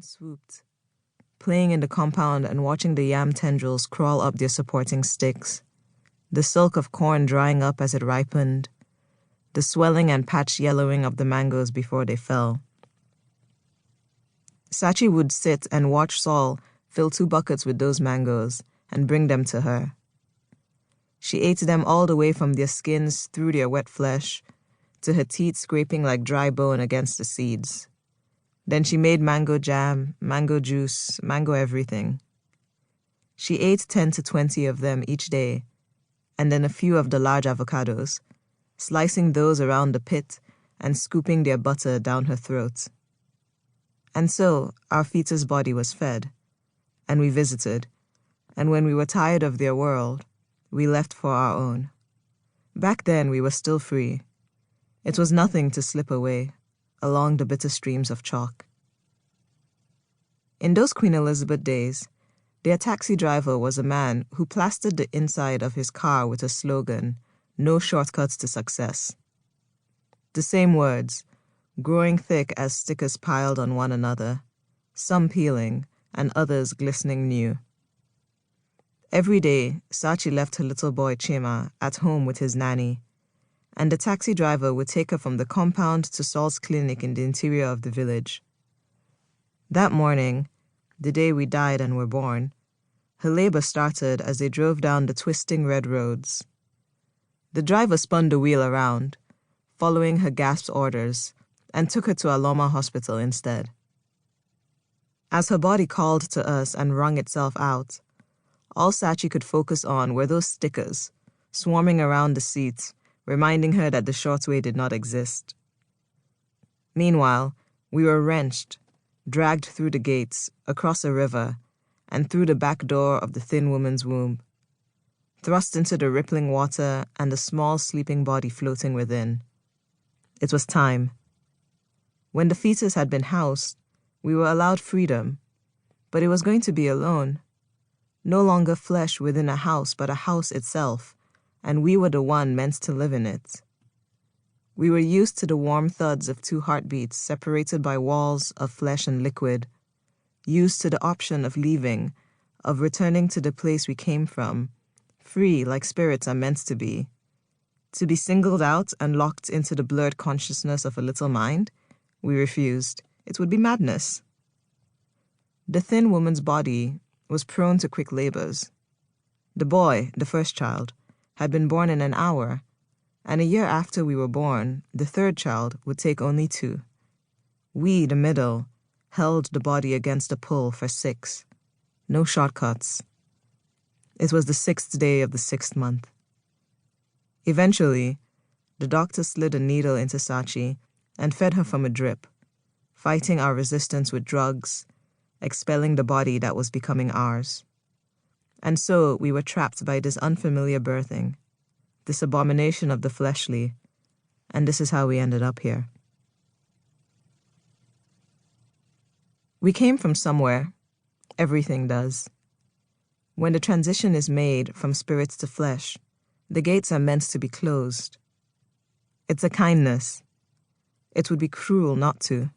and swooped, playing in the compound and watching the yam tendrils crawl up their supporting sticks, the silk of corn drying up as it ripened, the swelling and patched yellowing of the mangoes before they fell. Saachi would sit and watch Saul fill 2 buckets with those mangoes and bring them to her. She ate them all the way from their skins through their wet flesh to her teeth scraping like dry bone against the seeds. Then she made mango jam, mango juice, mango everything. She ate 10 to 20 of them each day, and then a few of the large avocados, slicing those around the pit and scooping their butter down her throat. And so our fetus body was fed, and we visited, and when we were tired of their world, we left for our own. Back then we were still free. It was nothing to slip away along the bitter streams of chalk. In those Queen Elizabeth days, their taxi driver was a man who plastered the inside of his car with a slogan, "No shortcuts to success." The same words, growing thick as stickers piled on one another, some peeling and others glistening new. Every day, Saachi left her little boy Chima at home with his nanny, and the taxi driver would take her from the compound to Saul's clinic in the interior of the village. That morning, the day we died and were born, her labor started as they drove down the twisting red roads. The driver spun the wheel around, following her gasped orders, and took her to Aloma Hospital instead. As her body called to us and wrung itself out, all Saachi could focus on were those stickers, swarming around the seat, reminding her that the short way did not exist. Meanwhile, we were wrenched, dragged through the gates, across a river, and through the back door of the thin woman's womb, thrust into the rippling water and the small sleeping body floating within. It was time. When the fetus had been housed, we were allowed freedom, but it was going to be alone. No longer flesh within a house, but a house itself, and we were the one meant to live in it. We were used to the warm thuds of 2 heartbeats separated by walls of flesh and liquid, used to the option of leaving, of returning to the place we came from, free like spirits are meant to be. To be singled out and locked into the blurred consciousness of a little mind, we refused. It would be madness. The thin woman's body was prone to quick labors. The boy, the first child, had been born in an hour, and a year after we were born, the 3rd child would take only 2. We, the middle, held the body against a pull for 6. No shortcuts. It was the 6th day of the 6th month. Eventually, the doctor slid a needle into Saachi and fed her from a drip, fighting our resistance with drugs, expelling the body that was becoming ours. And so we were trapped by this unfamiliar birthing, this abomination of the fleshly, and this is how we ended up here. We came from somewhere. Everything does. When the transition is made from spirit to flesh, the gates are meant to be closed. It's a kindness. It would be cruel not to.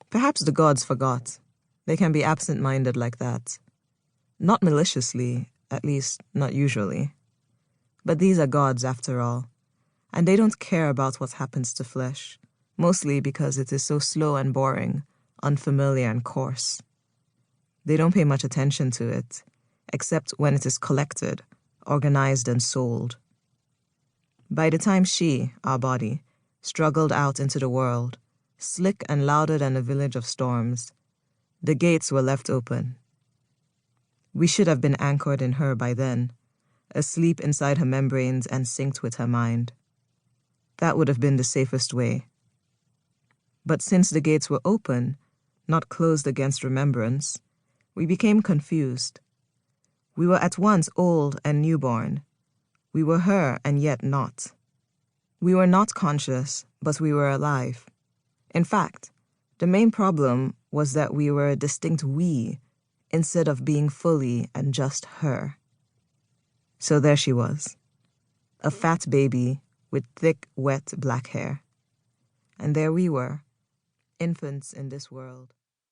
Perhaps the gods forgot. They can be absent-minded like that. Not maliciously, at least not usually. But these are gods after all, and they don't care about what happens to flesh, mostly because it is so slow and boring, unfamiliar and coarse. They don't pay much attention to it, except when it is collected, organized and sold. By the time she, our body, struggled out into the world, slick and louder than a village of storms, the gates were left open. We should have been anchored in her by then, asleep inside her membranes and synced with her mind. That would have been the safest way. But since the gates were open, not closed against remembrance, we became confused. We were at once old and newborn. We were her and yet not. We were not conscious, but we were alive. In fact, the main problem was that we were a distinct we instead of being fully and just her. So there she was, a fat baby with thick, wet black hair. And there we were, infants in this world.